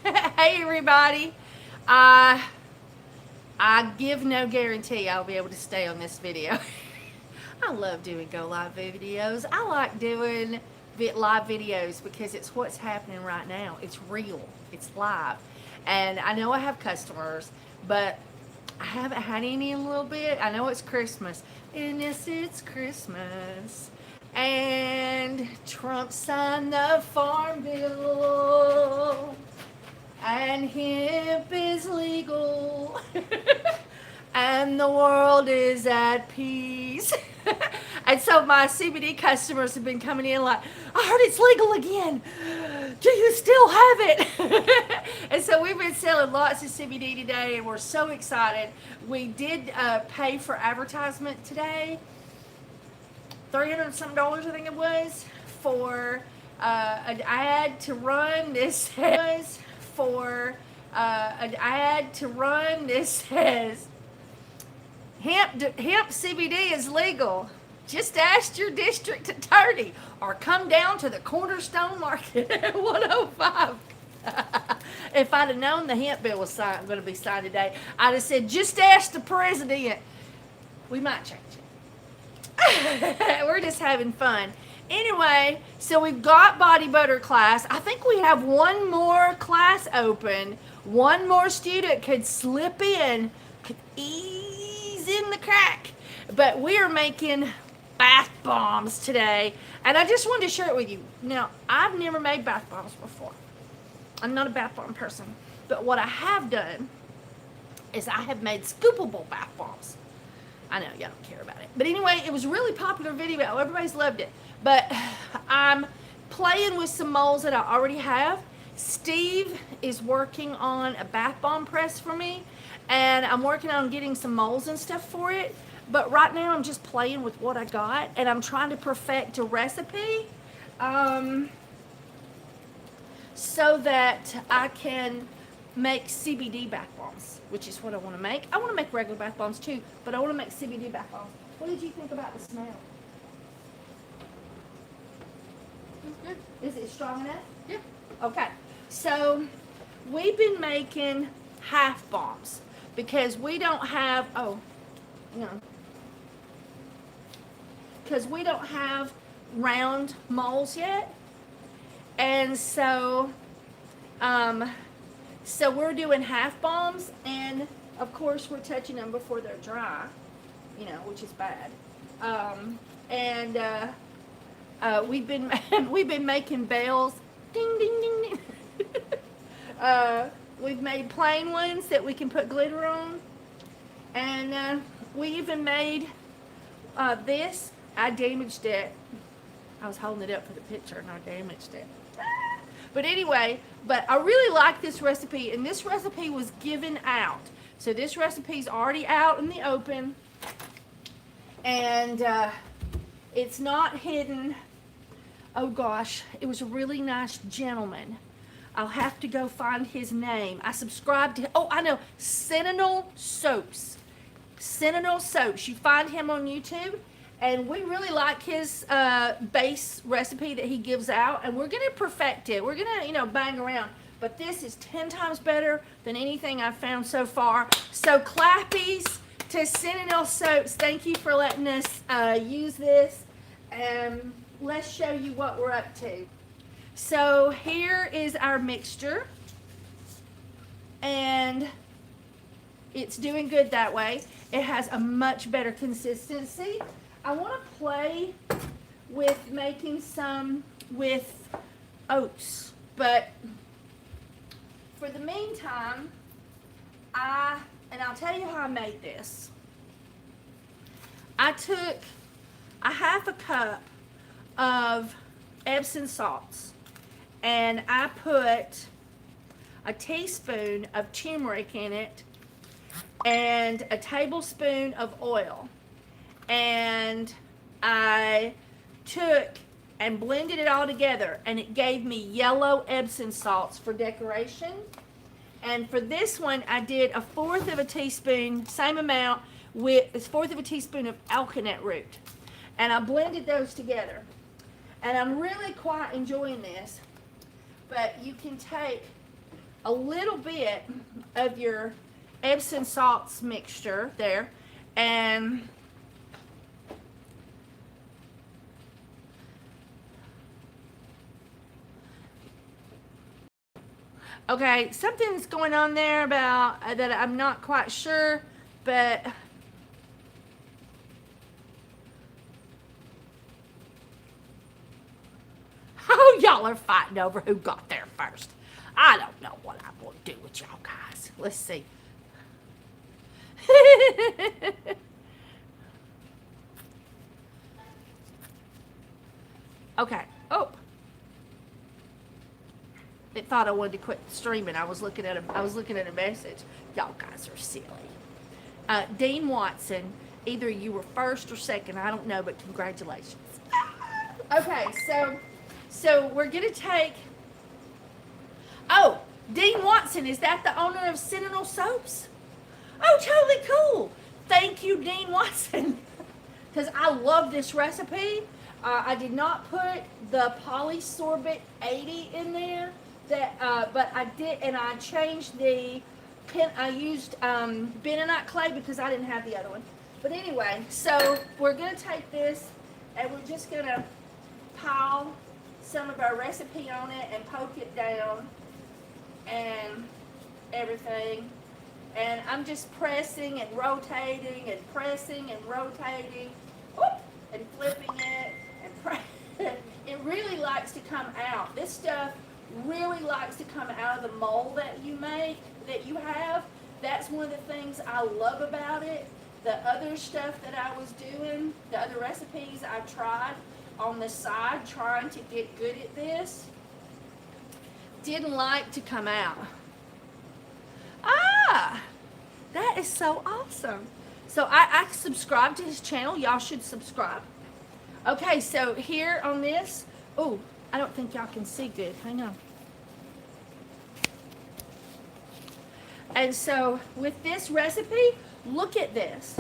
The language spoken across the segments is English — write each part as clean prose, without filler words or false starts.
Hey everybody. Uh, I give no guarantee I'll be able to stay on this video. I love doing go live videos. I like doing live videos because it's what's happening right now. It's real. It's live. And I know I have customers, but I haven't had any in a little bit. I know it's Christmas. And yes, it's Christmas. And Trump signed the farm bill. And hemp is legal. And the world is at peace. And so my CBD customers have been coming in like, I heard it's legal again. Do you still have it? And so we've been selling lots of CBD today, and we're so excited. We did pay for advertisement today, $300 something, I think it was, for an ad to run. This says an ad to run. This says hemp CBD is legal. Just ask your district attorney or come down to the Cornerstone Market at 105. If I'd have known the hemp bill was going to be signed today, I'd have said, just ask the president. We might change it. We're just having fun. Anyway, so we've got body butter class. I think we have one more class open. One more student could slip in, could ease in the crack. But we are making bath bombs today. And I just wanted to share it with you. Now, I've never made bath bombs before. I'm not a bath bomb person. But what I have done is I have made scoopable bath bombs. I know y'all don't care about it. But anyway, it was a really popular video. Everybody's loved it. But I'm playing with some molds that I already have. Steve is working on a bath bomb press for me. And I'm working on getting some molds and stuff for it. But right now I'm just playing with what I got. And I'm trying to perfect a recipe. So that I can make CBD bath bombs, which is what I want to make. I want to make regular bath bombs too, but I want to make CBD bath bombs. What did you think about the smell? It's good. Is it strong enough? Yeah. Okay. So we've been making half bombs because we don't have, because we don't have round molds yet. And so, so we're doing half bombs, and of course we're touching them before they're dry, which is bad. We've been we've been making bells, ding ding ding ding. We've made plain ones that we can put glitter on, and we even made this. I damaged it. I was holding it up for the picture, and I damaged it. But anyway, I really like this recipe, and this recipe was given out. So this recipe's already out in the open, and it's not hidden. Oh gosh, it was a really nice gentleman. I'll have to go find his name. I subscribed to, I know, Sentinel Soaps. Sentinel Soaps. You find him on YouTube. And we really like his base recipe that he gives out, and we're going to perfect it. We're going to, bang around. But this is 10 times better than anything I've found so far. So clappies to Sentinel Soaps. Thank you for letting us use this. Let's show you what we're up to. So here is our mixture. And it's doing good that way. It has a much better consistency. I want to play with making some with oats, but for the meantime, I'll tell you how I made this. I took a half a cup of Epsom salts, and I put a teaspoon of turmeric in it, and a tablespoon of oil. And I took and blended it all together, and it gave me yellow Epsom salts for decoration. And for this one, I did a fourth of a teaspoon, same amount, with a fourth of a teaspoon of alkanet root. And I blended those together. And I'm really quite enjoying this. But you can take a little bit of your Epsom salts mixture there, and okay, something's going on there about that I'm not quite sure, but oh, y'all are fighting over who got there first. I don't know what I'm going to do with y'all guys. Let's see. Okay. Oh. It thought I wanted to quit streaming. I was looking at a message. Y'all guys are silly. Dean Watson, either you were first or second, I don't know, but congratulations. Okay, so we're gonna take. Oh, Dean Watson, is that the owner of Sentinel Soaps? Oh, totally cool. Thank you, Dean Watson, because I love this recipe. I did not put the polysorbate 80 in there, but I did, and I changed the pen. I used bentonite clay because I didn't have the other one. But anyway, so we're gonna take this, and we're just gonna pile some of our recipe on it and poke it down and everything. And I'm just pressing and rotating and pressing and rotating, whoop, and flipping it and it really likes to come out. This stuff really likes to come out of the mold that you have. That's one of the things I love about it. The other stuff that I was doing, the other recipes I tried on the side trying to get good at this, didn't like to come out. Ah, that is so awesome. So I subscribe to his channel. Y'all should subscribe. Okay, so here on this, oh, I don't think y'all can see good. Hang on. And so with this recipe, look at this.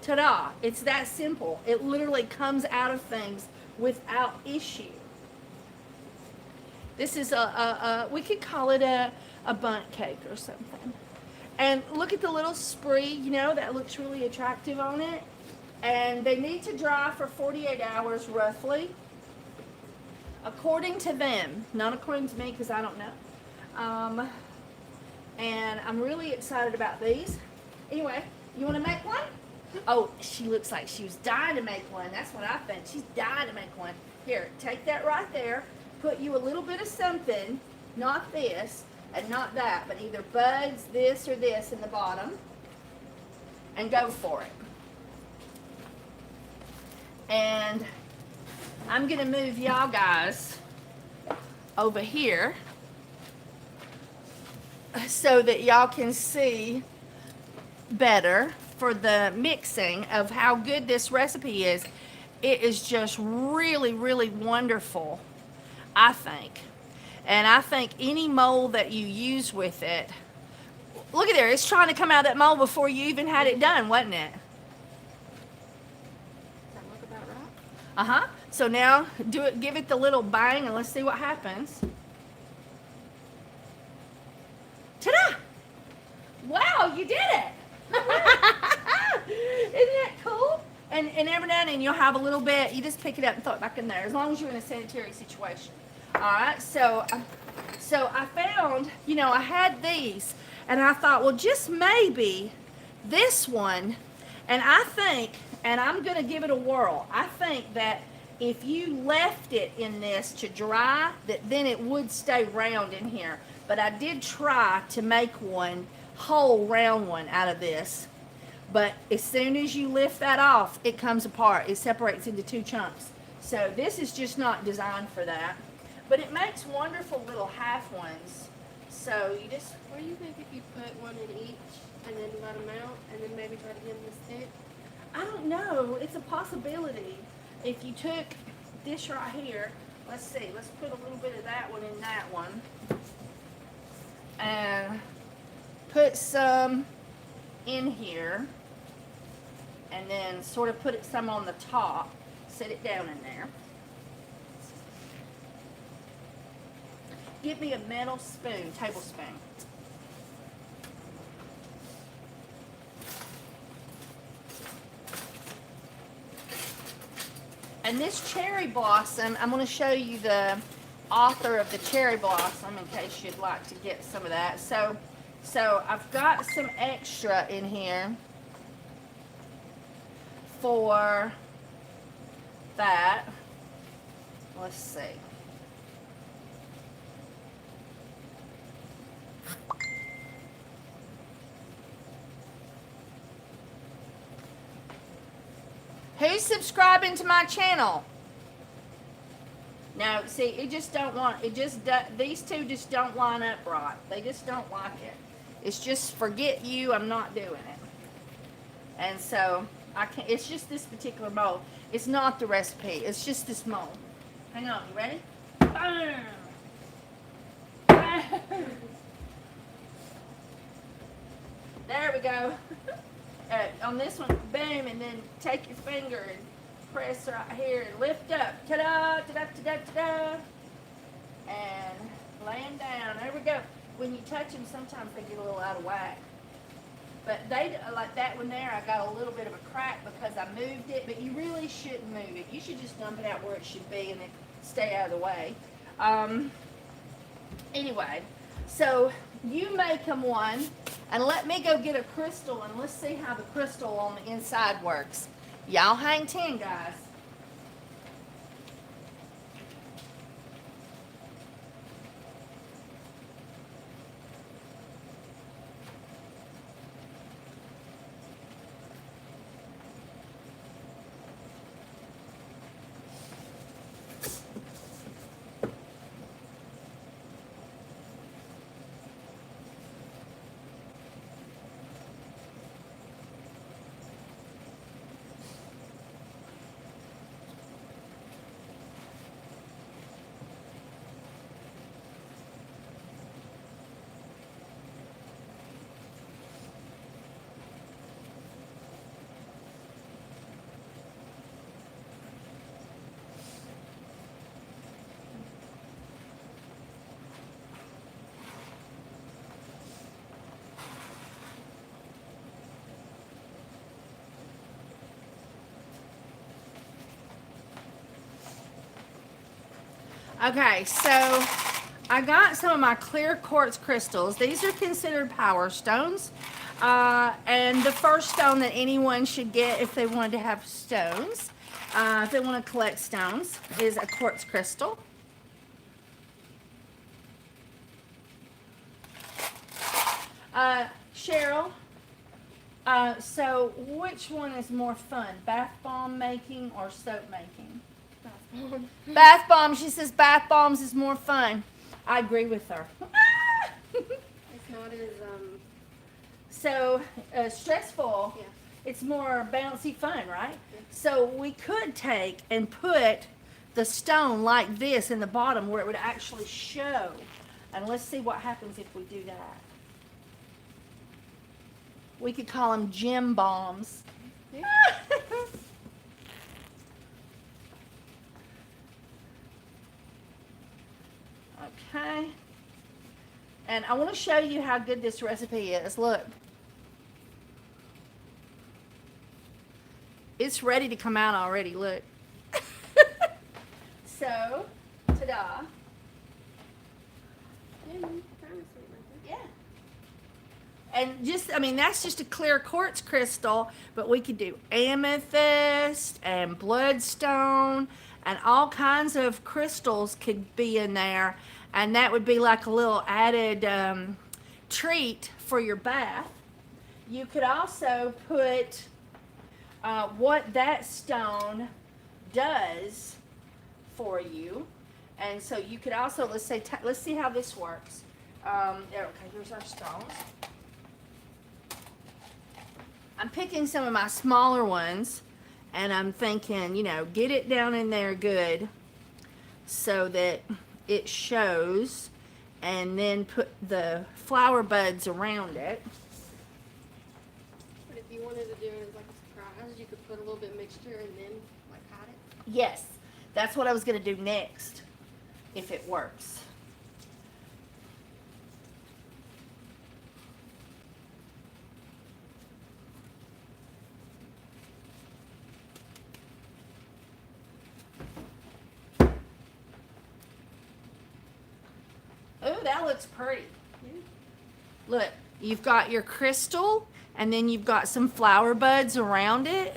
Ta-da, it's that simple. It literally comes out of things without issue. This is we could call it a bundt cake or something. And look at the little spree, you know, that looks really attractive on it. And they need to dry for 48 hours roughly, according to them, not according to me because I don't know. And I'm really excited about these. Anyway, you want to make one? Oh, she looks like she was dying to make one. That's what I think. She's dying to make one. Here, take that right there. Put you a little bit of something, not this and not that, but either buds, this or this in the bottom, and go for it. And I'm going to move y'all guys over here so that y'all can see better for the mixing of how good this recipe is. It is just really, really wonderful, I think. And I think any mold that you use with it, look at there, it's trying to come out of that mold before you even had it done, wasn't it? Does that look about right? Uh-huh. So now do it, give it the little bang, and let's see what happens. Ta-da! Wow, you did it! Isn't that cool? And every now and then you'll have a little bit, you just pick it up and throw it back in there, as long as you're in a sanitary situation. All right, so I found, you know, I had these, and I thought, well, just maybe this one, and I think, and I'm going to give it a whirl, I think that if you left it in this to dry, that then it would stay round in here. But I did try to make one, whole round one out of this. But as soon as you lift that off, it comes apart. It separates into two chunks. So this is just not designed for that. But it makes wonderful little half ones. So you just... What do you think if you put one in each and then let them out and then maybe try to give them a stick? I don't know. It's a possibility. If you took this right here, let's see. Let's put a little bit of that one in that one. And put some in here. And then sort of put it some on the top. Set it down in there. get me a metal spoon, tablespoon. And this cherry blossom, I'm going to show you the author of the cherry blossom in case you'd like to get some of that. So I've got some extra in here for that. Let's see. Who's subscribing to my channel? No, see, it just don't want, these two just don't line up right. They just don't like it. It's just forget you, I'm not doing it. And so, I can't, it's just this particular mold. It's not the recipe, it's just this mold. Hang on, you ready? Boom! Boom! There we go. On this one, boom, and then take your finger and press right here and lift up. Ta-da, ta-da, ta-da, ta-da. And laying down. There we go. When you touch them, sometimes they get a little out of whack. But they, like that one there, I got a little bit of a crack because I moved it, but you really shouldn't move it. You should just dump it out where it should be and then stay out of the way. Anyway, so you make them one, and let me go get a crystal, and let's see how the crystal on the inside works. Y'all hang 10, guys. Okay, so I got some of my clear quartz crystals. These are considered power stones. And the first stone that anyone should get if they wanted to have stones, if they want to collect stones, is a quartz crystal. Cheryl, so which one is more fun, bath bomb making or soap making? Bath bomb. She says bath bombs is more fun. I agree with her. It's not as So stressful. Yeah. It's more bouncy fun, right? Yeah. So we could take and put the stone like this in the bottom where it would actually show. And let's see what happens if we do that. We could call them gem bombs. Yeah. Okay. And I want to show you how good this recipe is. Look. It's ready to come out already. Look. So, ta-da. Yeah. And just, I mean, that's just a clear quartz crystal, but we could do amethyst and bloodstone and all kinds of crystals could be in there. And that would be like a little added treat for your bath. You could also put what that stone does for you. And so you could also, let's say, let's see how this works. Okay, here's our stones. I'm picking some of my smaller ones, and I'm thinking, you know, get it down in there good so that it shows, and then put the flower buds around it. But if you wanted to do it as like a surprise, you could put a little bit of mixture and then like hide it. Yes, that's what I was going to do next, if it works. that looks pretty. Yeah. Look, you've got your crystal, and then you've got some flower buds around it.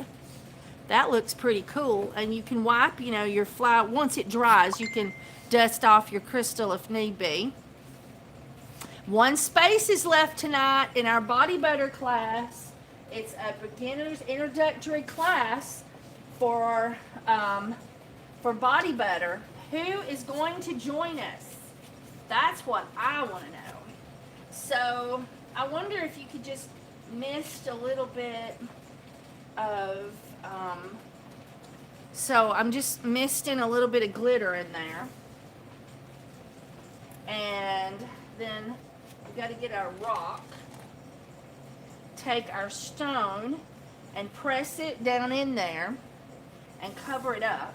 That looks pretty cool. And you can wipe, you know, your flower, once it dries, you can dust off your crystal if need be. One space is left tonight in our body butter class. It's a beginner's introductory class for body butter. Who is going to join us? That's what I want to know. So I wonder if you could just mist a little bit of, so I'm just misting a little bit of glitter in there. And then we got to get our rock, take our stone and press it down in there and cover it up.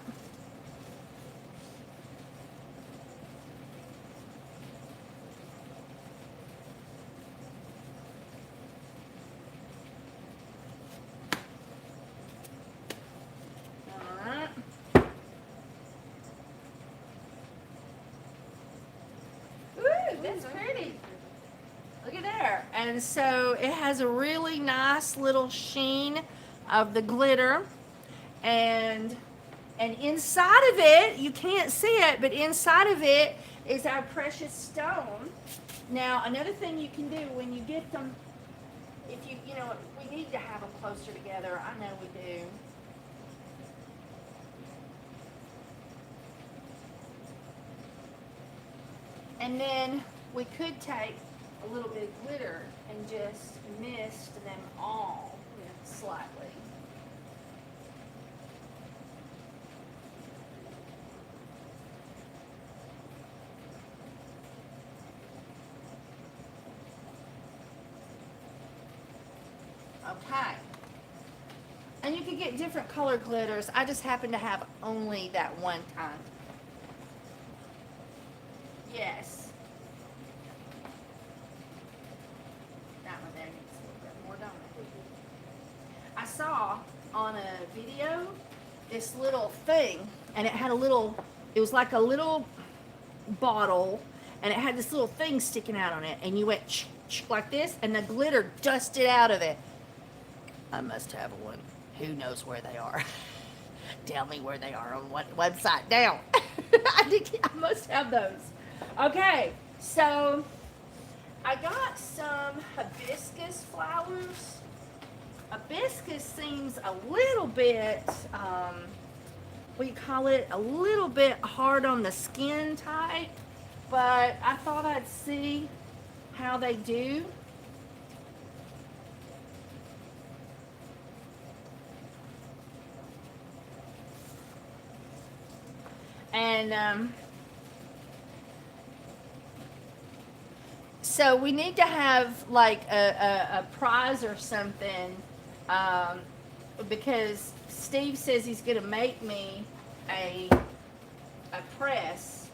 Alright. Ooh, that's pretty. Look at there. And so it has a really nice little sheen of the glitter. And inside of it, you can't see it, but inside of it is our precious stone. Now, another thing you can do when you get them, if you know, we need to have them closer together. I know we do. And then we could take a little bit of glitter and just mist them all slightly. Okay. And you can get different color glitters. I just happen to have only that one kind. Yes. That one there needs a little bit more, don't it? I saw on a video this little thing, and it had a little, it was like a little bottle, and it had this little thing sticking out on it, and you went like this, and the glitter dusted out of it. I must have one. Who knows where they are? Tell me where they are on what website now. I must have those. Okay, so I got some hibiscus flowers. Hibiscus seems a little bit, what do you call it? A little bit hard on the skin type, but I thought I'd see how they do. And so we need to have like a prize or something, because Steve says he's going to make me a press,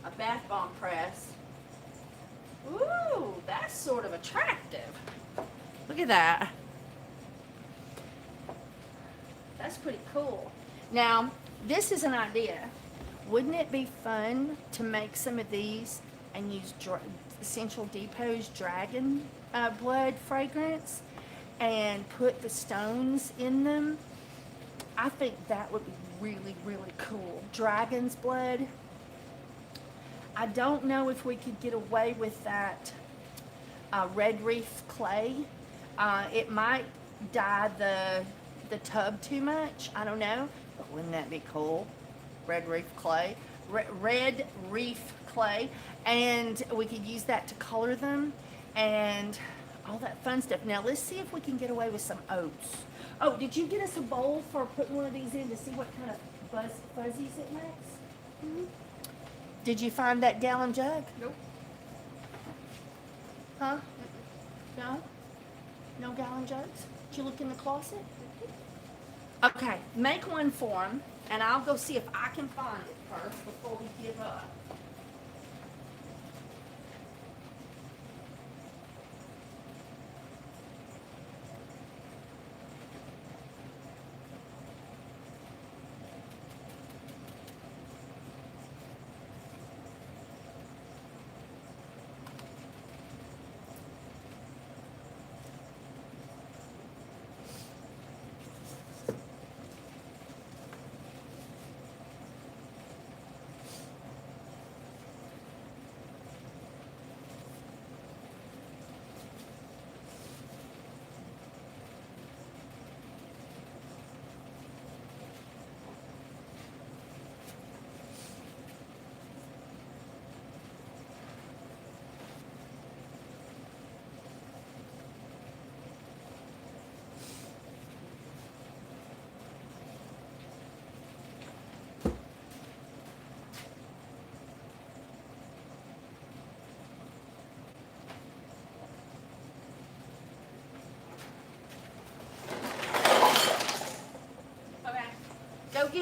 a bath bomb press. Ooh, that's sort of attractive. Look at that. That's pretty cool. Now, this is an idea. Wouldn't it be fun to make some of these and use Essential Depot's dragon blood fragrance and put the stones in them? I think that would be really, really cool. Dragon's blood. I don't know if we could get away with that red reef clay. It might dye the tub too much. I don't know. But wouldn't that be cool? Red reef clay. Red reef clay. And we could use that to color them and all that fun stuff. Now let's see if we can get away with some oats. Oh, did you get us a bowl for putting one of these in to see what kind of fuzzies it makes? Mm-hmm. Did you find that gallon jug? Nope. Huh? No? No gallon jugs? Did you look in the closet? Okay, make one for him, and I'll go see if I can find it first before we give up.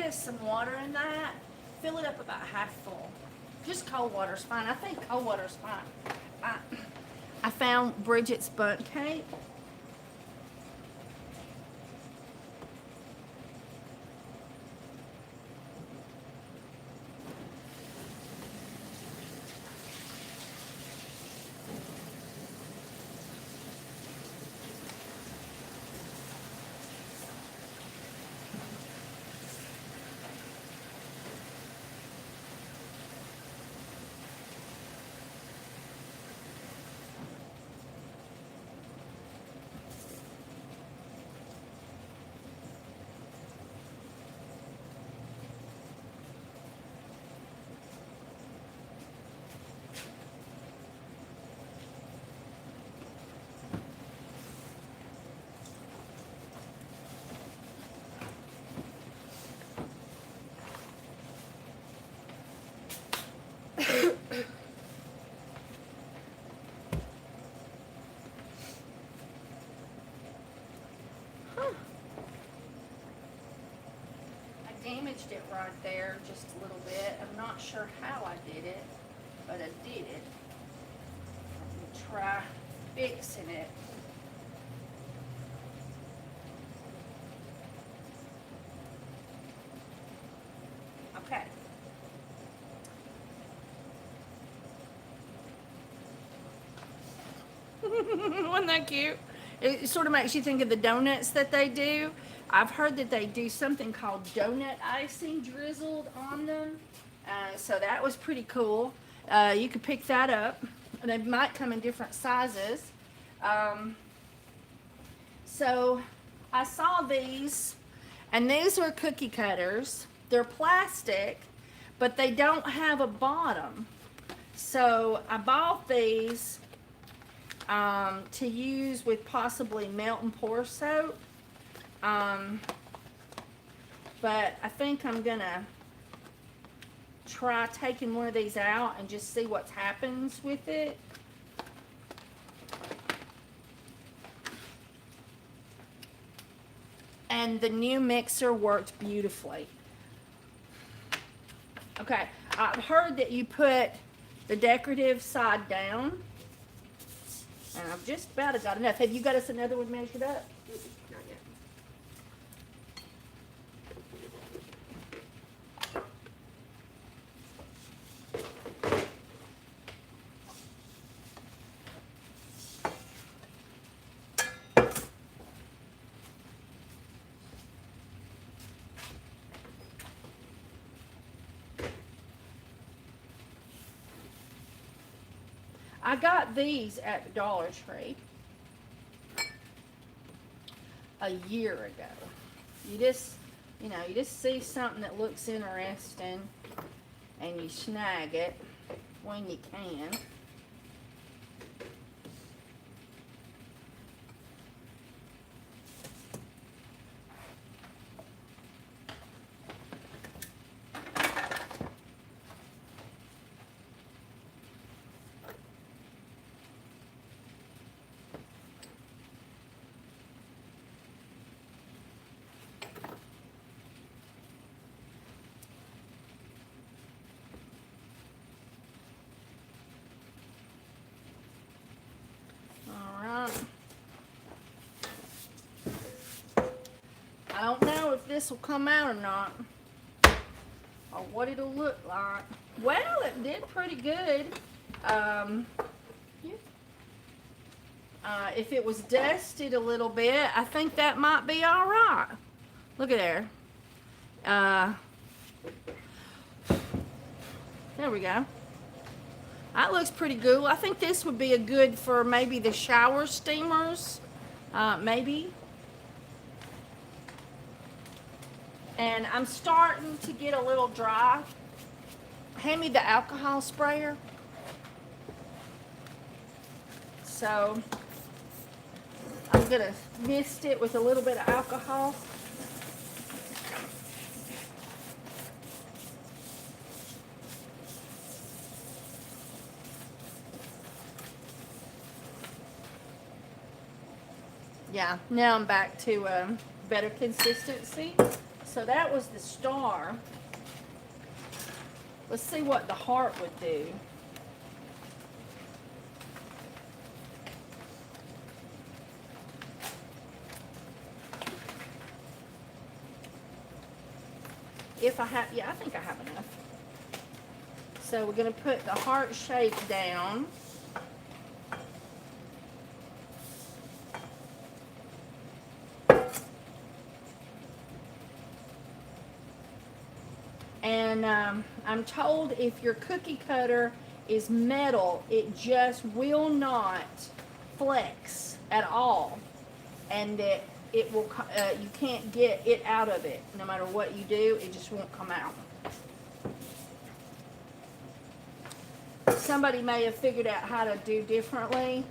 us some water in that. Fill it up about half full. Just cold water's fine. I think cold water's fine. I found Bridget's bundt cake. Damaged it right there just a little bit. I'm not sure how I did it, but I did it. Let me try fixing it. Okay. Wasn't that cute? It sort of makes you think of the donuts that they do. I've heard that they do something called donut icing drizzled on them. So that was pretty cool. You could pick that up. They might come in different sizes. So I saw these, and these are cookie cutters. They're plastic, but they don't have a bottom. So I bought these to use with possibly melt and pour soap. But I think I'm gonna try taking one of these out and just see what happens with it. And the new mixer worked beautifully. Okay, I've heard that you put the decorative side down. And I've just about got enough. Have you got us another one measured up? Not yet. I got these at the Dollar Tree a year ago. You just see something that looks interesting and you snag it when you can. I don't know if this will come out or not, or what it'll look like. Well, it did pretty good. If it was dusted a little bit, I think that might be all right. Look at there. There we go. That looks pretty good. I think this would be a good for maybe the shower steamers, maybe. And I'm starting to get a little dry. Hand me the alcohol sprayer. So I'm gonna mist it with a little bit of alcohol. Yeah, now I'm back to better consistency. So that was the star. Let's see what the heart would do. If I have, yeah, I think I have enough. So we're going to put the heart shape down. And I'm told if your cookie cutter is metal, it just will not flex at all. And that it will, you can't get it out of it. No matter what you do, it just won't come out. Somebody may have figured out how to do differently.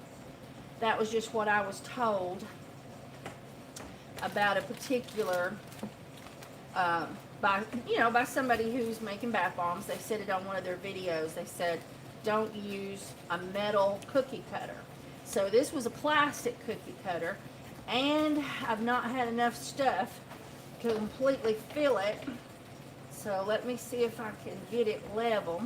That was just what I was told about a particular, by somebody who's making bath bombs. They said it on one of their videos. They said, don't use a metal cookie cutter. So this was a plastic cookie cutter, and I've not had enough stuff to completely fill it. So let me see if I can get it level.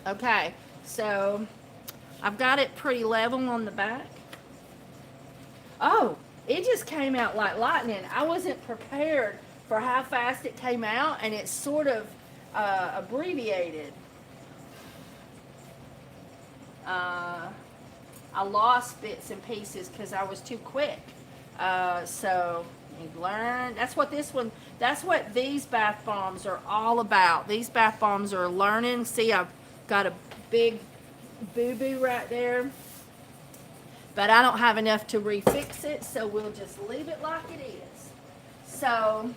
Okay, so I've got it pretty level on the back. Oh, it just came out like lightning. I wasn't prepared for how fast it came out, and it's sort of abbreviated. I lost bits and pieces because I was too quick. So you learn. That's what these bath bombs are all about. These bath bombs are learning. See, I've got a big boo-boo right there. But I don't have enough to refix it, so we'll just leave it like it is. So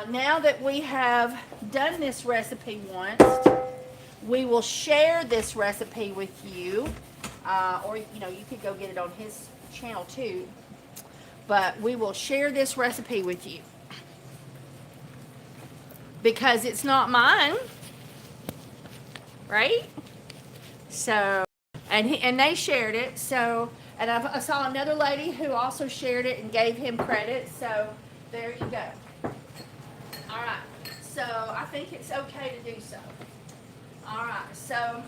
now that we have done this recipe once, we will share this recipe with you. Or, you could go get it on his channel too. But we will share this recipe with you. Because it's not mine. Right? So, and they shared it. So, and I saw another lady who also shared it and gave him credit. So, there you go. All right. So, I think it's okay to do so. All right. So,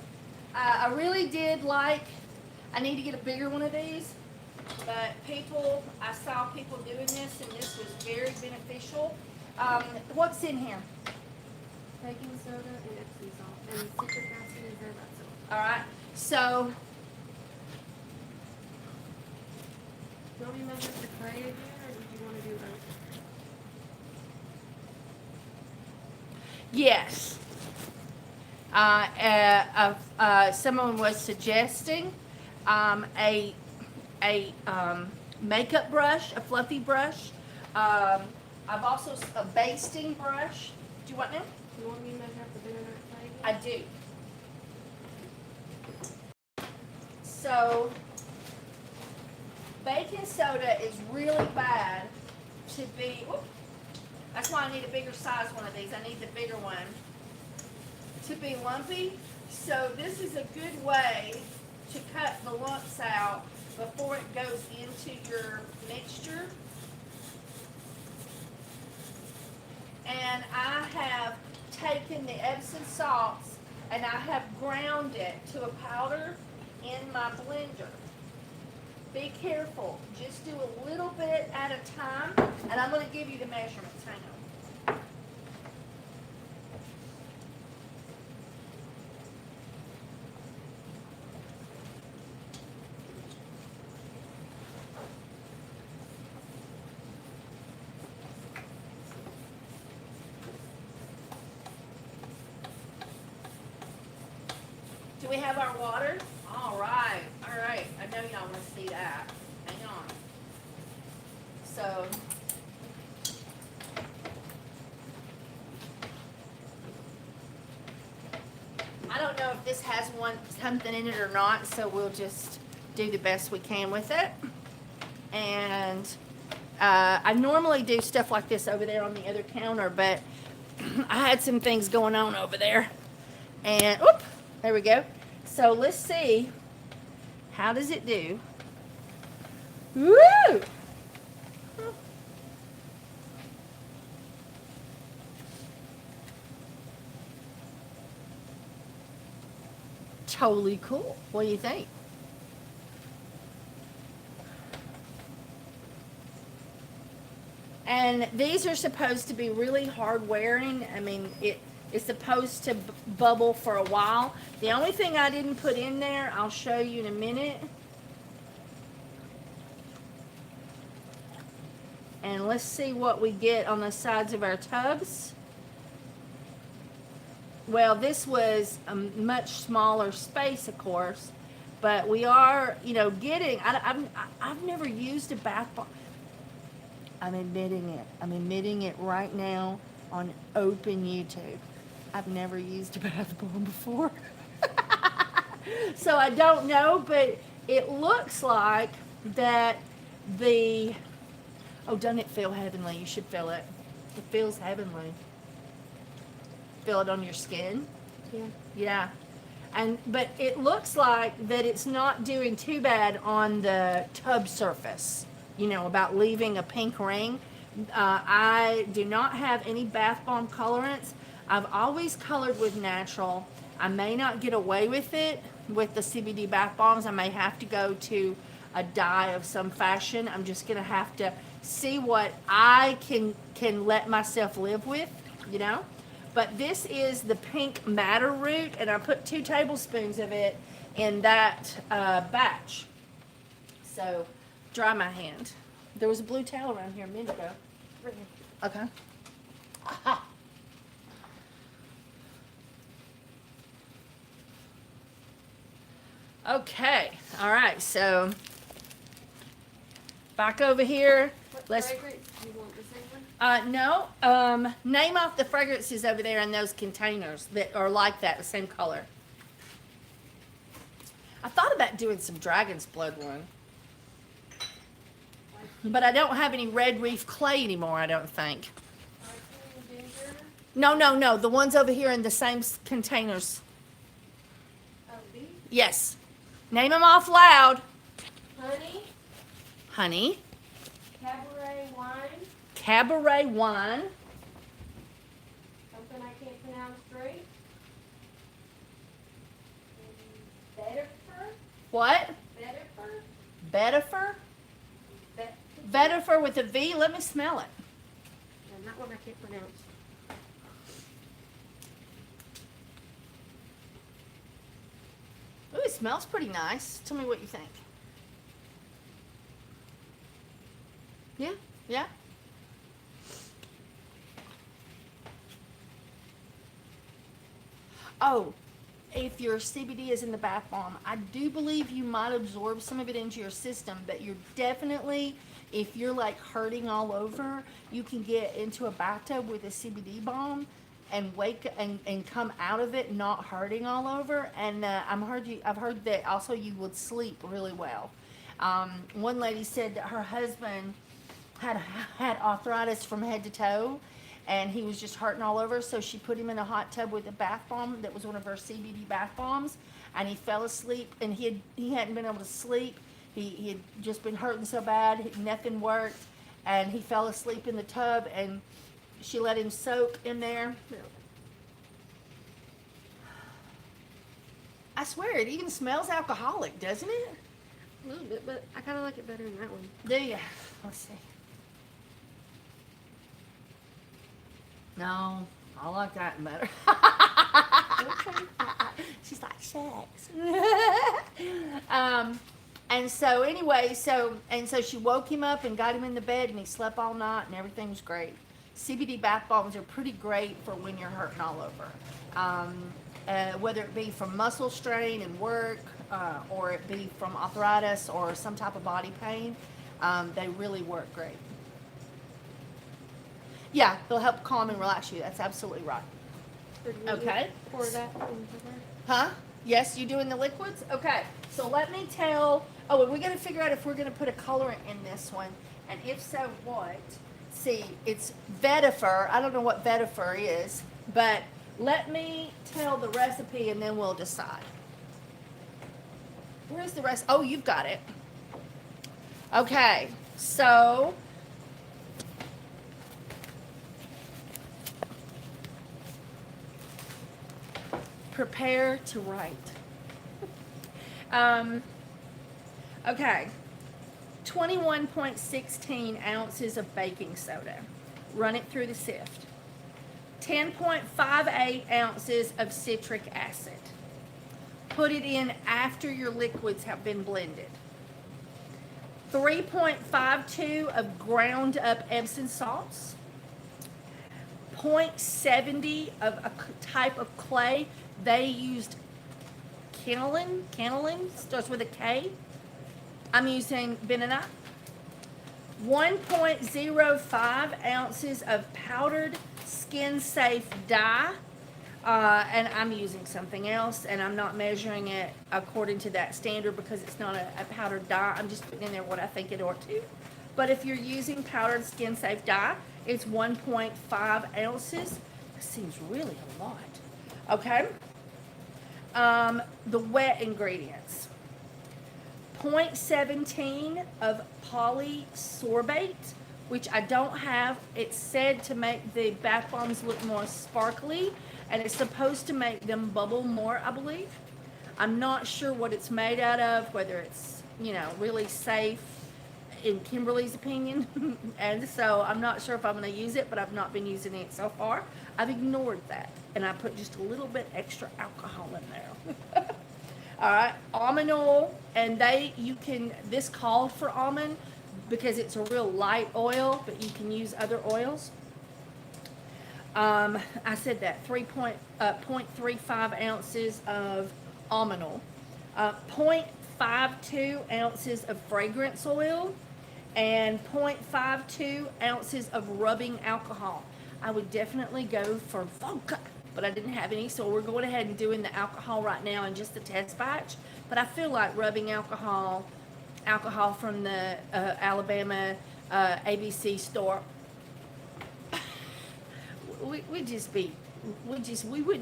I really did like. I need to get a bigger one of these. But I saw people doing this, and this was very beneficial. What's in here? Baking soda and Epsom salt and citric acid and bath salt. All right. So, Do you want me to measure the clay again, or did you want to do both? yes. Someone was suggesting a makeup brush, a fluffy brush. I've also a basting brush. Do you want them? You want me to measure up the banana clay again? I do. So, baking soda is really bad to be. Whoop, that's why I need a bigger size one of these. I need the bigger one to be lumpy. So this is a good way to cut the lumps out before it goes into your mixture. And I have taken the Epsom salts and I have ground it to a powder in my blender. Be careful. Just do a little bit at a time, and I'm going to give you the measurements. Hang on. Do we have our water? All right. All right. I know y'all want to see that. Hang on. So, I don't know if this has something in it or not, so we'll just do the best we can with it. And I normally do stuff like this over there on the other counter, but I had some things going on over there. And, there we go. So let's see How does it do? Woo! Totally cool. What do you think? And these are supposed to be really hard wearing. I mean, it's supposed to bubble for a while. The only thing I didn't put in there, I'll show you in a minute. And let's see what we get on the sides of our tubs. Well, this was a much smaller space, of course, but we are, getting. I've never used a bath bomb. I'm admitting it. I'm admitting it right now on open YouTube. I've never used a bath bomb before, so I don't know. But it looks like that the. Oh, doesn't it feel heavenly? You should feel it. It feels heavenly. Feel it on your skin. Yeah. Yeah. But it looks like that it's not doing too bad on the tub surface, about leaving a pink ring. I do not have any bath bomb colorants. I've always colored with natural. I may not get away with it with the CBD bath bombs. I may have to go to a dye of some fashion. I'm just going to have to see what I can let myself live with, But this is the pink madder root, and I put 2 tablespoons of it in that batch. So, dry my hand. There was a blue towel around here a minute ago. Okay. Aha. Okay. All right. So, back over here. What fragrance do you want? The same one? No. Name off the fragrances over there in those containers that are like that, the same color. I thought about doing some dragon's blood one. But I don't have any red reef clay anymore, I don't think. Ginger. No. The ones over here in the same containers. Oh, these? Yes. Name them off loud. Honey. Honey. Cabaret wine. Cabaret wine. Something I can't pronounce straight. Vetiver. What? Vetiver. Vetiver? Vetiver with a V. Let me smell it. No, not one I can't pronounce. Ooh, it smells pretty nice. Tell me what you think. Yeah? Oh, if your CBD is in the bath bomb, I do believe you might absorb some of it into your system, but you're definitely, if you're like hurting all over, you can get into a bathtub with a CBD bomb and and come out of it not hurting all over. And I've heard that also you would sleep really well. One lady said that her husband had arthritis from head to toe, and he was just hurting all over, so she put him in a hot tub with a bath bomb that was one of her CBD bath bombs, and he fell asleep, and he hadn't been able to sleep. He had just been hurting so bad, nothing worked, and he fell asleep in the tub, and she let him soak in there. I swear, it even smells alcoholic, doesn't it? A little bit, but I kind of like it better than that one. Do you? Let's see. No, I like that better. She's like, sex. And so anyway, so she woke him up and got him in the bed, and he slept all night, and everything was great. CBD bath bombs are pretty great for when you're hurting all over. Whether it be from muscle strain and work, or it be from arthritis or some type of body pain, they really work great. Yeah, they'll help calm and relax you. That's absolutely right. Okay. Pour that into there. Huh? Yes, you doing the liquids? Okay. So let me tell. Oh, and we got to figure out if we're going to put a colorant in this one, and if so, what? See, it's vetiver. I don't know what vetiver is, but let me tell the recipe, and then we'll decide. Where's the rest? Oh, you've got it. Okay, so prepare to write. Okay, 21.16 ounces of baking soda. Run it through the sift. 10.58 ounces of citric acid. Put it in after your liquids have been blended. 3.52 of ground up Epsom salts. 0.70 of a type of clay. They used Canelin, starts with a K. I'm using bentonite. 1.05 ounces of powdered skin safe dye. And I'm using something else, and I'm not measuring it according to that standard because it's not a powdered dye. I'm just putting in there what I think it ought to. But if you're using powdered skin safe dye, it's 1.5 ounces. That seems really a lot. Okay. The wet ingredients. 0.17 of polysorbate, which I don't have. It's said to make the bath bombs look more sparkly, and it's supposed to make them bubble more, I believe. I'm not sure what it's made out of, whether it's, really safe in Kimberly's opinion. And so I'm not sure if I'm going to use it, but I've not been using it so far. I've ignored that, and I put just a little bit extra alcohol in there. All right, almond oil, and this called for almond because it's a real light oil, but you can use other oils. I said that 0.35 ounces of almond oil, 0.52 ounces of fragrance oil, and 0.52 ounces of rubbing alcohol. I would definitely go for vodka, but I didn't have any, so we're going ahead and doing the alcohol right now in just the test batch. But I feel like rubbing alcohol from the Alabama ABC store, we wouldn't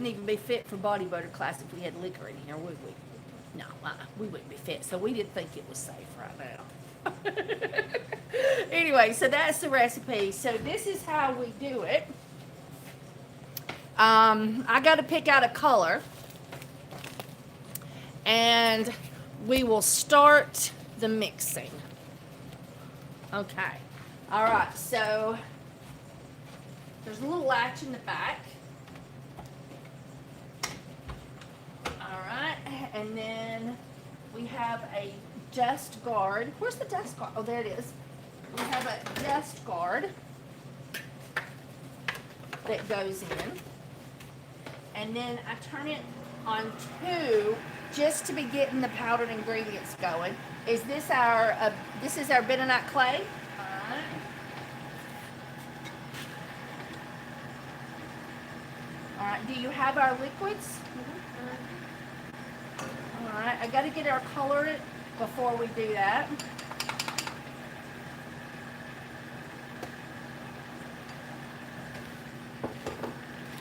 even be fit for bodybuilder class if we had liquor in here, would we? No, we wouldn't be fit, so we didn't think it was safe right now. Anyway, so that's the recipe. So this is how we do it. I got to pick out a color, and we will start the mixing. Okay. All right. So there's a little latch in the back. All right. And then we have a dust guard. Where's the dust guard? Oh, there it is. We have a dust guard that goes in. And then I turn it on 2 just to be getting the powdered ingredients going. Is this this is our bentonite clay? Alright. Alright, do you have our liquids? Alright, I gotta get our color before we do that.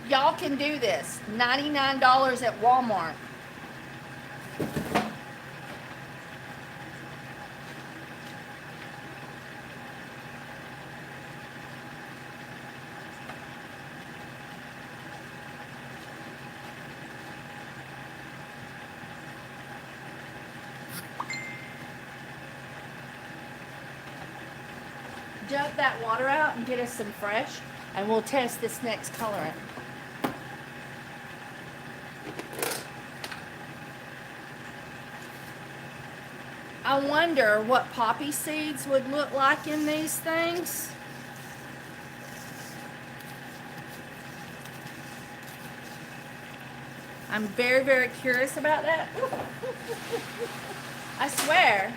Y'all can do this. $99 at Walmart. Dump that water out and get us some fresh, and we'll test this next colorant. I wonder what poppy seeds would look like in these things. I'm very, very curious about that. I swear,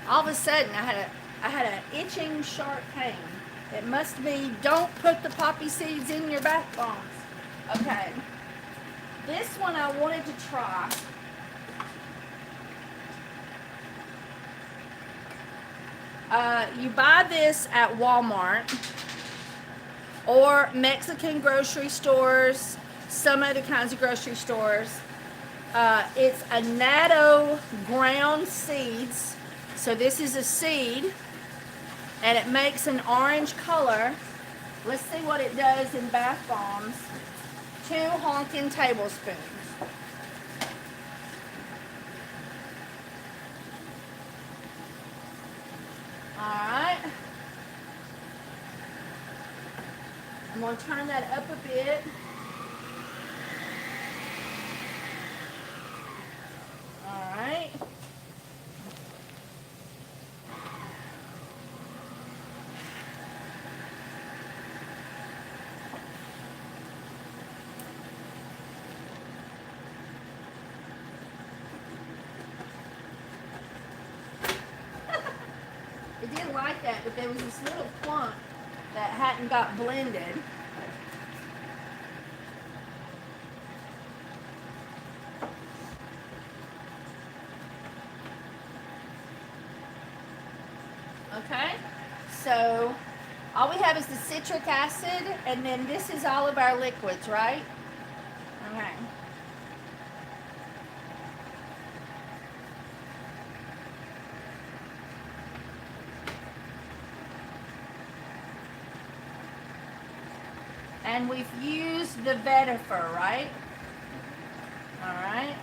all of a sudden I had an itching, sharp pain. It must be, don't put the poppy seeds in your bath bombs. Okay. This one I wanted to try. You buy this at Walmart or Mexican grocery stores, some other kinds of grocery stores. It's a natto ground seeds. So this is a seed, and it makes an orange color. Let's see what it does in bath bombs. 2 honking tablespoons. Alright. I'm going to turn that up a bit. Alright. It didn't like that, but there was this little clump that hadn't got blended. Okay, so all we have is the citric acid, and then this is all of our liquids, right? Okay. And we've used the vetiver, right? All right.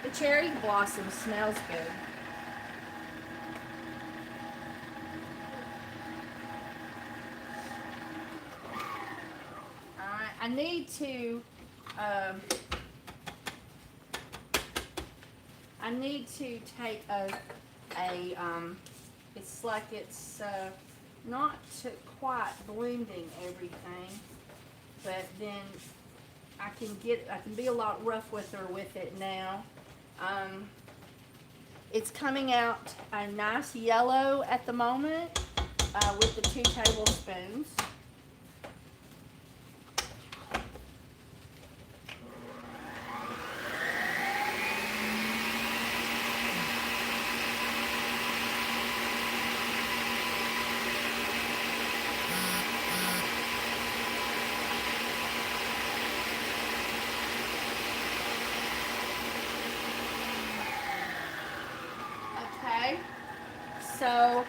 The cherry blossom smells good. All right, I need to take it's like it's not quite blending everything, but then I can be a lot rough with her with it now. It's coming out a nice yellow at the moment with the 2 tablespoons. Okay, so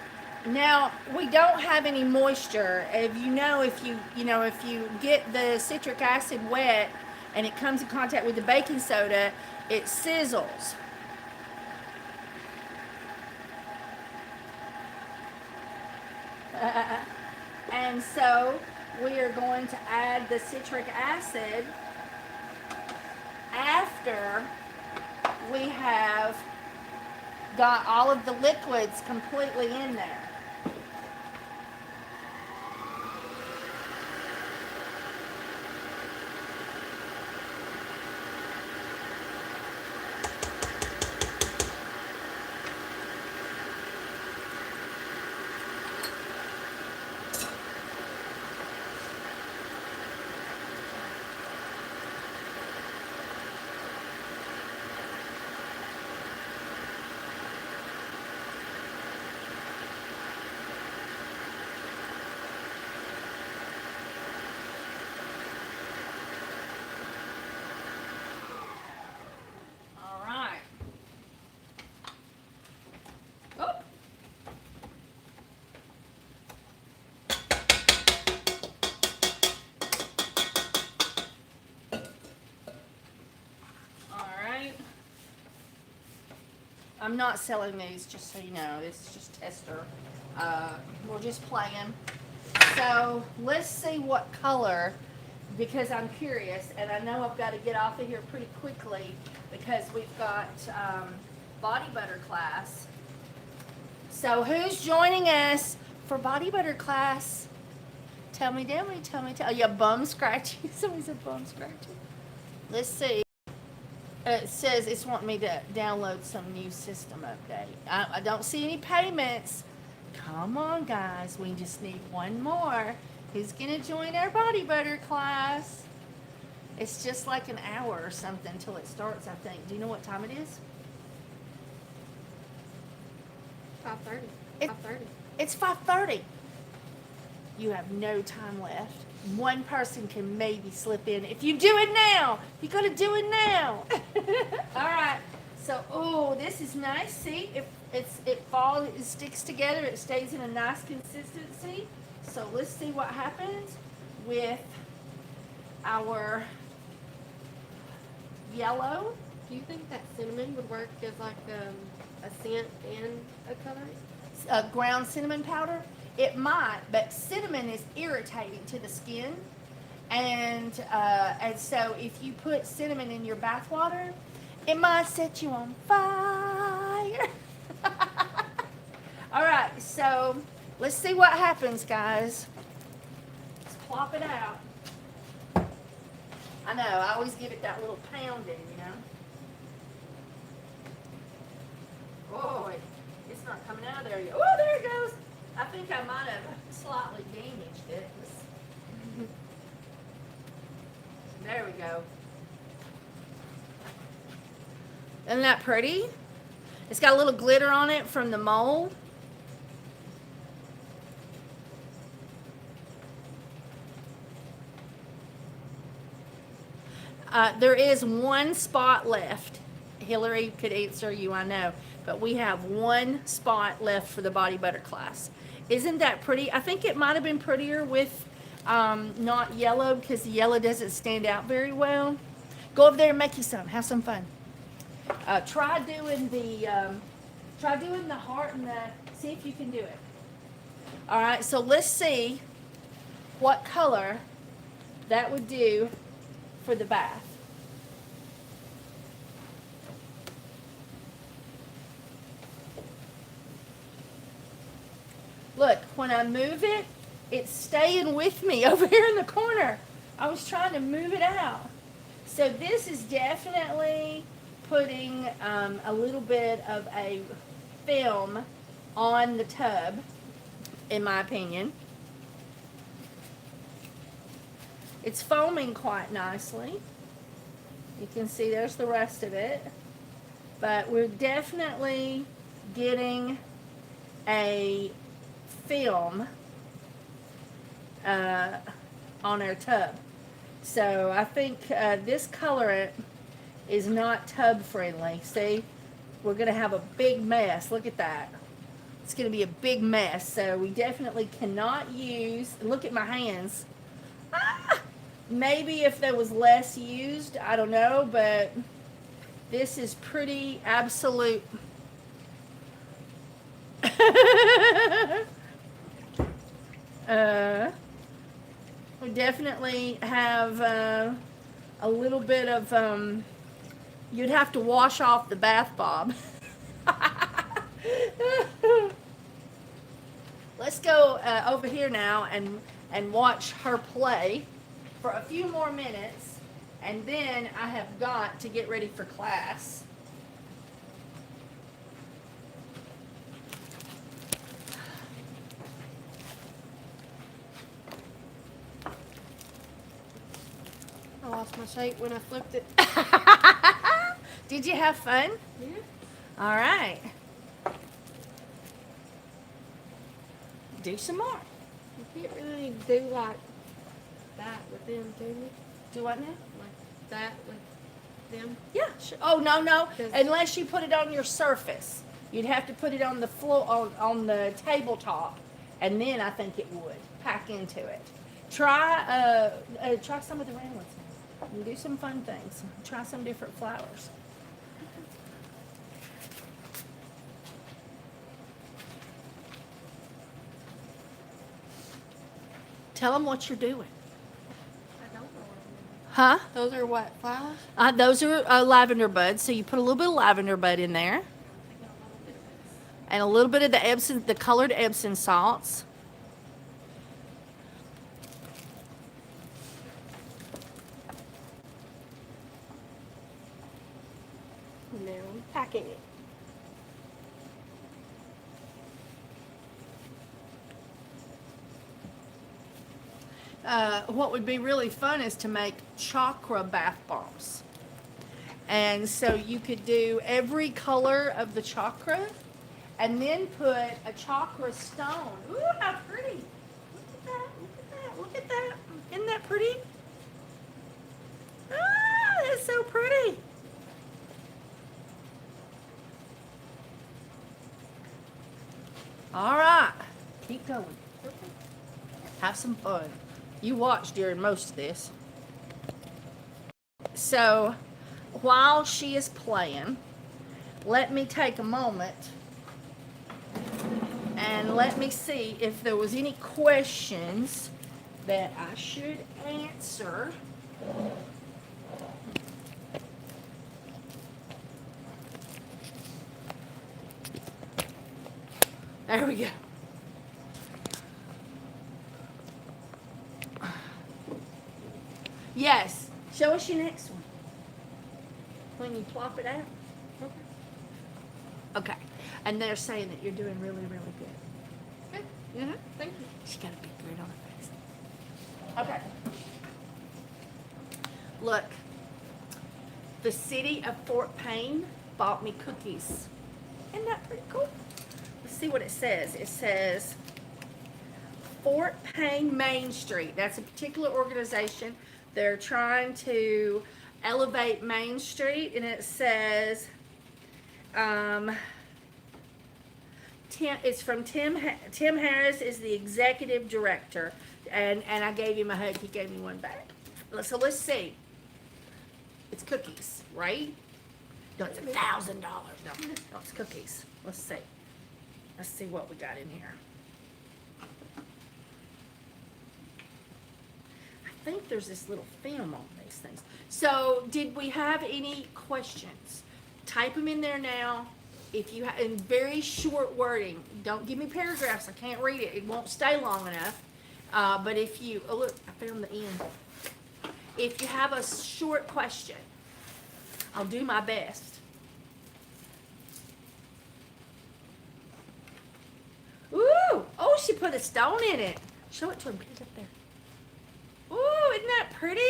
now we don't have any moisture. If you get the citric acid wet and it comes in contact with the baking soda, it sizzles. And so we are going to add the citric acid after we have got all of the liquids completely in there. All right. Oh. All right. I'm not selling these, just so you know. This is just tester. We're just playing. So let's see what color, because I'm curious, and I know I've got to get off of here pretty quickly because we've got body butter class. So who's joining us for body butter class? Tell me. Oh, yeah, bum scratchy. Somebody said bum scratchy. Let's see. It says it's wanting me to download some new system update. I don't see any payments. Come on, guys. We just need one more. Who's going to join our body butter class? It's just like an hour or something until it starts, I think. Do you know what time it is? 5:30. It- 5:30. It's 5:30. You have no time left. One person can maybe slip in. If you do it now, you gotta do it now. All right. So, oh, this is nice. See, it falls, it sticks together. It stays in a nice consistency. So let's see what happens with our yellow. Do you think that cinnamon would work as like a scent and a color? Ground cinnamon powder. It might, but cinnamon is irritating to the skin, and so if you put cinnamon in your bath water, it might set you on fire. All right, so let's see what happens, guys. Let's plop it out. I know, I always give it that little pounding, you know. Oh, it's not coming out of there yet. Oh, there it goes. I think I might have slightly damaged it. There we go. Isn't that pretty? It's got a little glitter on it from the mold. There is one spot left. Hillary could answer you, I know. But we have one spot left for the body butter class. Isn't that pretty? I think it might have been prettier with not yellow, because the yellow doesn't stand out very well. Go over there and make you some. Have some fun. Try doing the heart and see if you can do it. All right, so let's see what color that would do for the bath. Look, when I move it, it's staying with me over here in the corner. I was trying to move it out. So this is definitely putting a little bit of a film on the tub, in my opinion. It's foaming quite nicely. You can see there's the rest of it. But we're definitely getting a film on our tub. So I think this colorant is not tub friendly. See, we're going to have a big mess. Look at that. It's going to be a big mess. So we definitely cannot use, look at my hands. Ah! Maybe if there was less used, I don't know, but this is pretty absolute. We definitely have a little bit of, you'd have to wash off the bath bomb. Let's go over here now and watch her play for a few more minutes, and then I have got to get ready for class. I lost my shape when I flipped it. Did you have fun? Yeah. All right. Do some more. You can't really do like that with them, can you? Do what now? Like that with them. Yeah, sure. Oh, no. 'Cause- Unless you put it on your surface. You'd have to put it on the floor, on the tabletop, and then I think it would pack into it. Try some of the round ones now. And do some fun things. Try some different flowers. Tell them what you're doing. I don't know what Huh? those are. What, flowers? Those are lavender buds, so you put a little bit of lavender bud in there. And a little bit of the colored Epsom salts. Now I'm packing it. What would be really fun is to make chakra bath bombs. And so you could do every color of the chakra and then put a chakra stone. Ooh, how pretty. Look at that. look at that. Isn't that pretty? Ah, that's so pretty. All right, keep going. Have some fun. You watch during most of this. So, while she is playing, let me take a moment and let me see if there was any questions that I should answer. There we go. Yes. Show us your next one. When you plop it out. Okay. And they're saying that you're doing really, really good. Good. Mm-hmm. Thank you. She got a big grin on her face. Okay. Look. The city of Fort Payne bought me cookies. Isn't that pretty cool? Let's see what it says. It says Fort Payne Main Street. That's a particular organization. They're trying to elevate Main Street, and it says it's from Tim Harris is the executive director, and I gave him a hug. He gave me one back. So let's see. It's cookies, right? No, it's $1,000. No, it's cookies. Let's see. Let's see what we got in here. I think there's this little film on these things. So, did we have any questions? Type them in there now. If you have, in very short wording, don't give me paragraphs. I can't read it. It won't stay long enough. But if you, oh look, I found the end. If you have a short question, I'll do my best. Ooh! Oh, she put a stone in it. Show it to him. Put it up there. Ooh, isn't that pretty?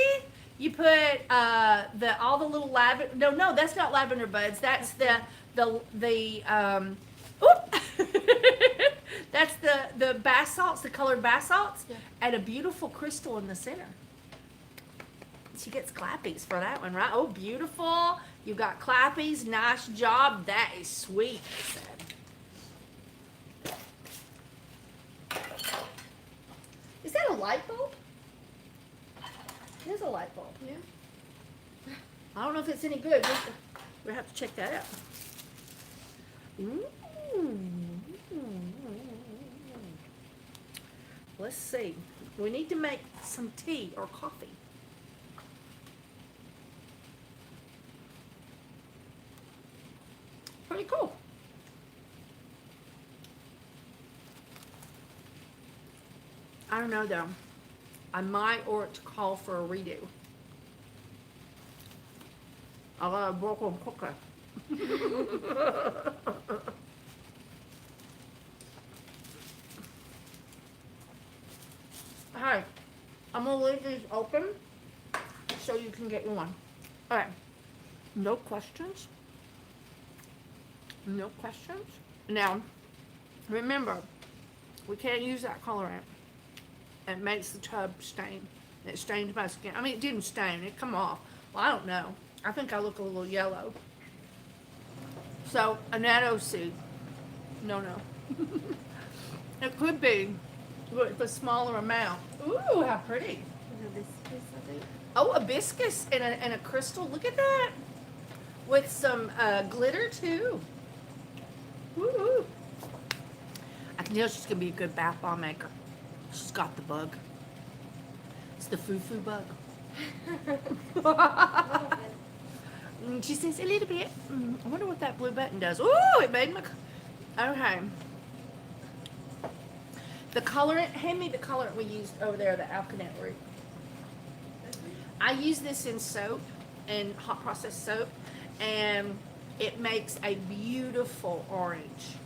You put all the little lavender. No, that's not lavender buds. That's the oop. That's the basalts, the colored basalts, Yeah. and a beautiful crystal in the center. She gets clappies for that one, right? Oh, beautiful. You got clappies. Nice job. That is sweet. Is that a light bulb? It is a light bulb. Yeah. I don't know if it's any good. We'll have to check that out. Ooh. Let's see. We need to make some tea or coffee. Pretty cool. I don't know though. I might ought to call for a redo. I got a broken cooker. Hi, I'm gonna leave these open so you can get one. All right. No questions? No questions? Now, remember, we can't use that colorant. It makes the tub stain. It stained my skin. I mean, it didn't stain. It come off. Well, I don't know. I think I look a little yellow. So, a natto seed. No. It could be with a smaller amount. Ooh, how pretty. Hibiscus, I think. Oh, a hibiscus and a crystal. Look at that. With some glitter, too. Woo. I can tell she's going to be a good bath bomb maker. She's got the bug. It's the foo-foo bug. She says a little bit. I wonder what that blue button does. Ooh, it made my... Okay. The colorant, hand me the colorant we used over there, the Alkanet root. I use this in soap, and hot processed soap, and it makes a beautiful orange.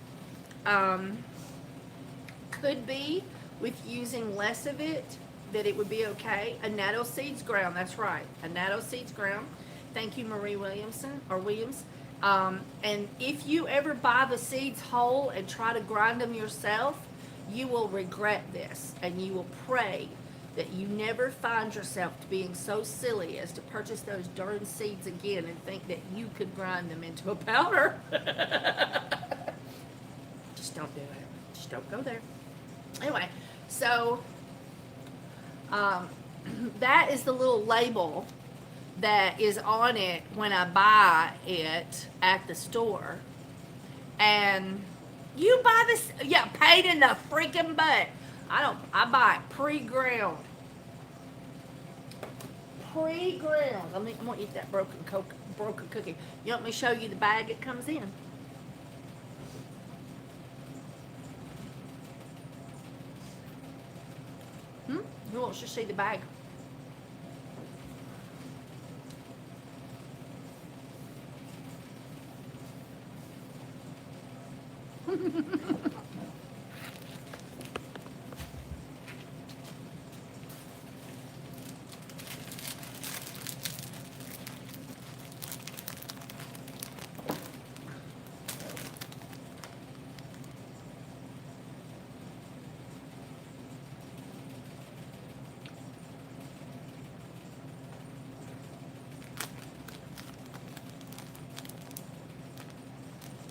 Could be with using less of it that it would be okay. A natto seeds ground, that's right. A natto seeds ground. Thank you, Marie Williams. And if you ever buy the seeds whole and try to grind them yourself, you will regret this, and you will pray that you never find yourself being so silly as to purchase those darn seeds again and think that you could grind them into a powder. Just don't do it. Just don't go there. Anyway, so that is the little label that is on it when I buy it at the store. And you buy this, yeah, paid in the freaking butt. I buy it pre-ground. Pre-ground. I'm gonna eat that broken cookie. You want me to show you the bag it comes in? Who wants to see the bag?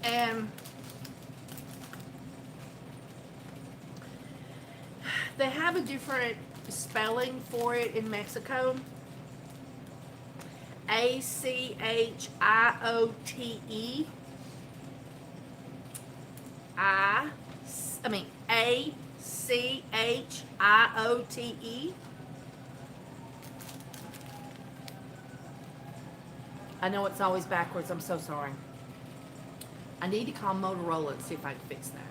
And they have a different spelling for it in Mexico. Achiote. Achiote. I know it's always backwards. I'm so sorry. I need to call Motorola and see if I can fix that.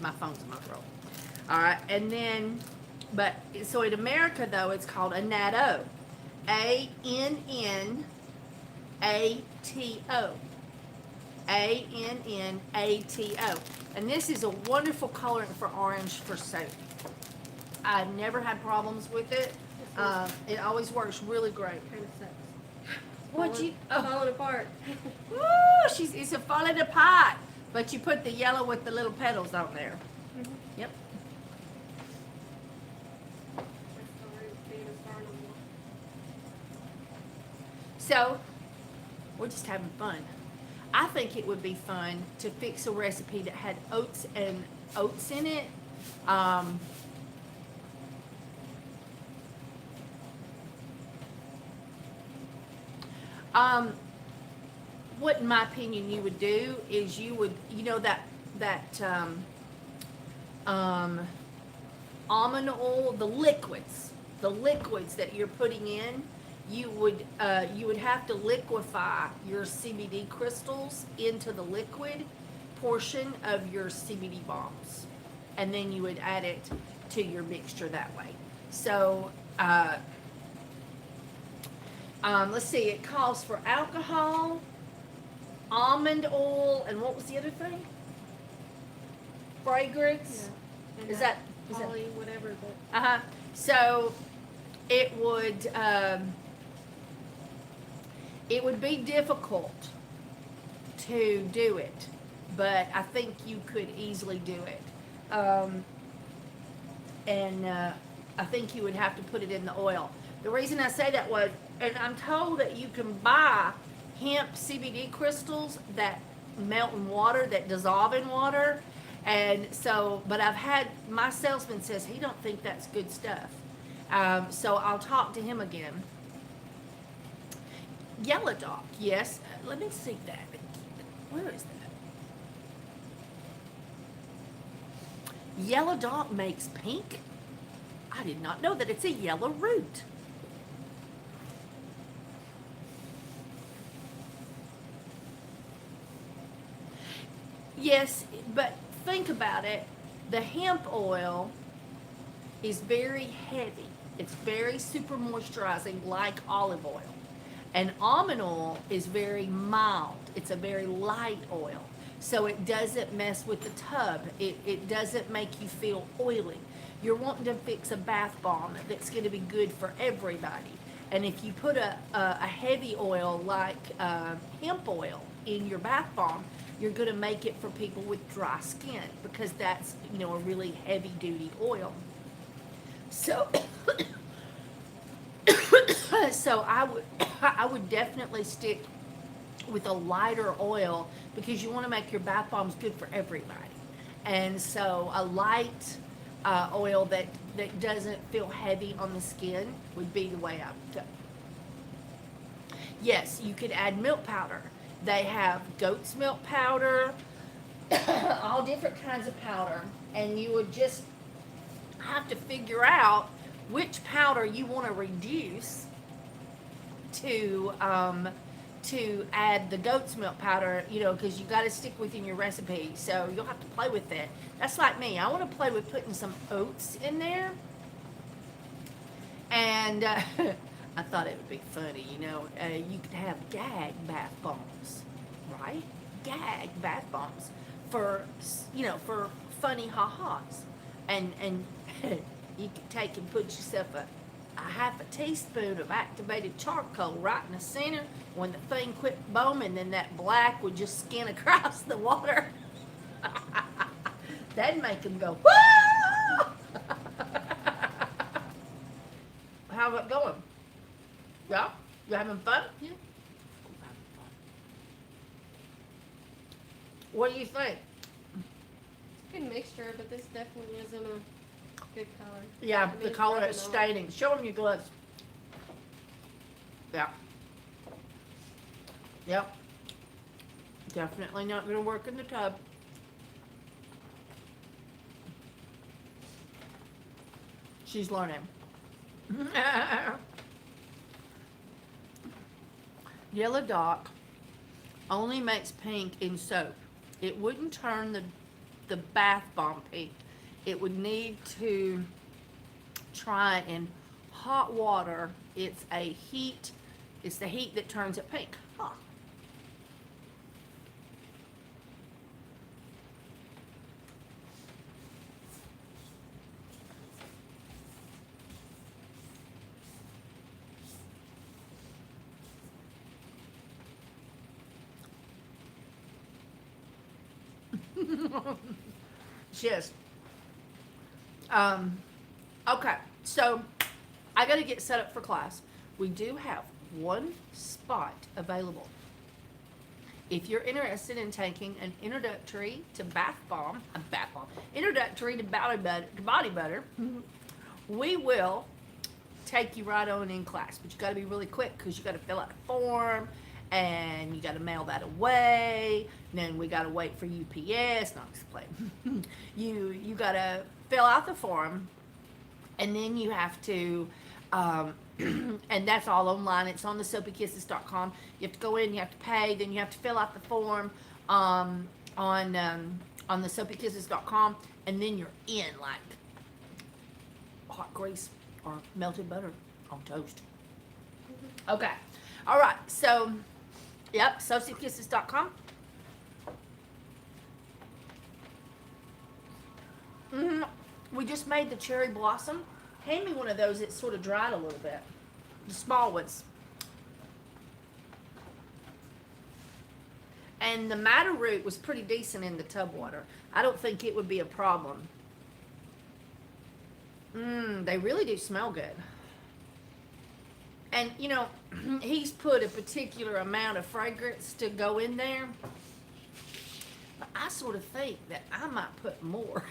My phone's a Motorola. All right, and then, but, so in America, though, it's called Annatto. A-N-N-A-T-O. A-N-N-A-T-O. And this is a wonderful colorant for orange for soap. I've never had problems with it. It always works really great. Kind of sucks. What'd you? Oh. Falling apart. Woo, it's a falling apart. But you put the yellow with the little petals on there. Mhm. Yep. So, we're just having fun. I think it would be fun to fix a recipe that had oats in it. What in my opinion you would do is you would, that almond oil, the liquids that you're putting in, you would have to liquefy your CBD crystals into the liquid portion of your CBD bombs, and then you would add it to your mixture that way. So let's see, it calls for alcohol, almond oil, and what was the other thing? Fragrance. Yeah. And Is that poly, whatever. So it would be difficult to do it, but I think you could easily do it. And I think you would have to put it in the oil. The reason I say that was, and I'm told that you can buy hemp CBD crystals that melt in water, that dissolve in water. And so, but my salesman says he don't think that's good stuff. So I'll talk to him again. Yellow Dog, yes. Let me see that. Where is that? Yellow Dog makes pink? I did not know that it's a yellow root. Yes, but think about it. The hemp oil is very heavy. It's very super moisturizing, like olive oil. And almond oil is very mild. It's a very light oil. So it doesn't mess with the tub. It doesn't make you feel oily. You're wanting to fix a bath bomb that's going to be good for everybody. And if you put a heavy oil like hemp oil in your bath bomb, you're going to make it for people with dry skin, because that's, a really heavy duty oil. So, so I would definitely stick with a lighter oil because you want to make your bath bombs good for everybody. And so a light oil that doesn't feel heavy on the skin would be the way I would go. Yes, you could add milk powder. They have goat's milk powder, all different kinds of powder, and you would just have to figure out which powder you want to reduce to add the goat's milk powder, you know, because you got to stick within your recipe. So you'll have to play with it. That's like me. I want to play with putting some oats in there. And I thought it would be funny, you know. You could have gag bath bombs, right? Gag bath bombs for, you know, for funny ha-has. And you could take and put yourself a half a teaspoon of activated charcoal right in the center. When the thing quit booming, then that black would just skin across the water. That'd make them go, whoa! How's it going? Yeah? You having fun? Yeah. What do you think? Good mixture, but this definitely isn't a good color. Yeah, I mean, the it's color rubbing is off. staining. Show them your gloves. Yeah. Yep. Definitely not going to work in the tub. She's learning. Yellow Dock only makes pink in soap. It wouldn't turn the bath bomb pink. It would need to try it in hot water. It's the heat that turns it pink. Huh. Yes. Okay, so I got to get set up for class. We do have one spot available. If you're interested in taking an introductory to introductory to body butter, we will take you right on in class. But you got to be really quick because you got to fill out a form and you got to mail that away. And then we got to wait for UPS. Not just playing. You got to fill out the form, and then you have to. And that's all online. It's on the soapykisses.com. You have to go in, you have to pay, then you have to fill out the form on the soapykisses.com, and then you're in like hot grease or melted butter on toast. Okay. All right. So, yep, soapykisses.com. We just made the cherry blossom. Hand me one of those. It's sort of dried a little bit. The small ones. And the madder root was pretty decent in the tub water. I don't think it would be a problem. They really do smell good. And, you know, he's put a particular amount of fragrance to go in there. But I sort of think that I might put more.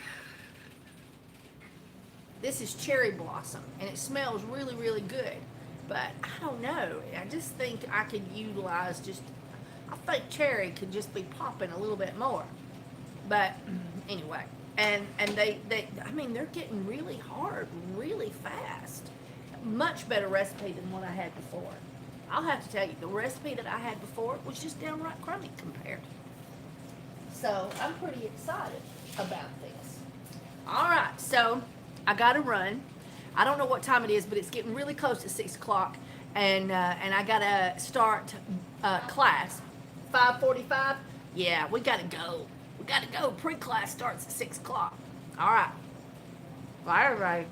This is cherry blossom, and it smells really, really good. But I don't know. I just think I could utilize I think cherry could just be popping a little bit more. But anyway, and they I mean, they're getting really hard, really fast. Much better recipe than what I had before. I'll have to tell you, the recipe that I had before was just downright crummy compared. So I'm pretty excited about this. All right, so I gotta run. I don't know what time it is, but it's getting really close to 6 o'clock, and I gotta start class. 5:45. Yeah, we gotta go. We gotta go. Pre-class starts at 6 o'clock. All right. Bye, everybody.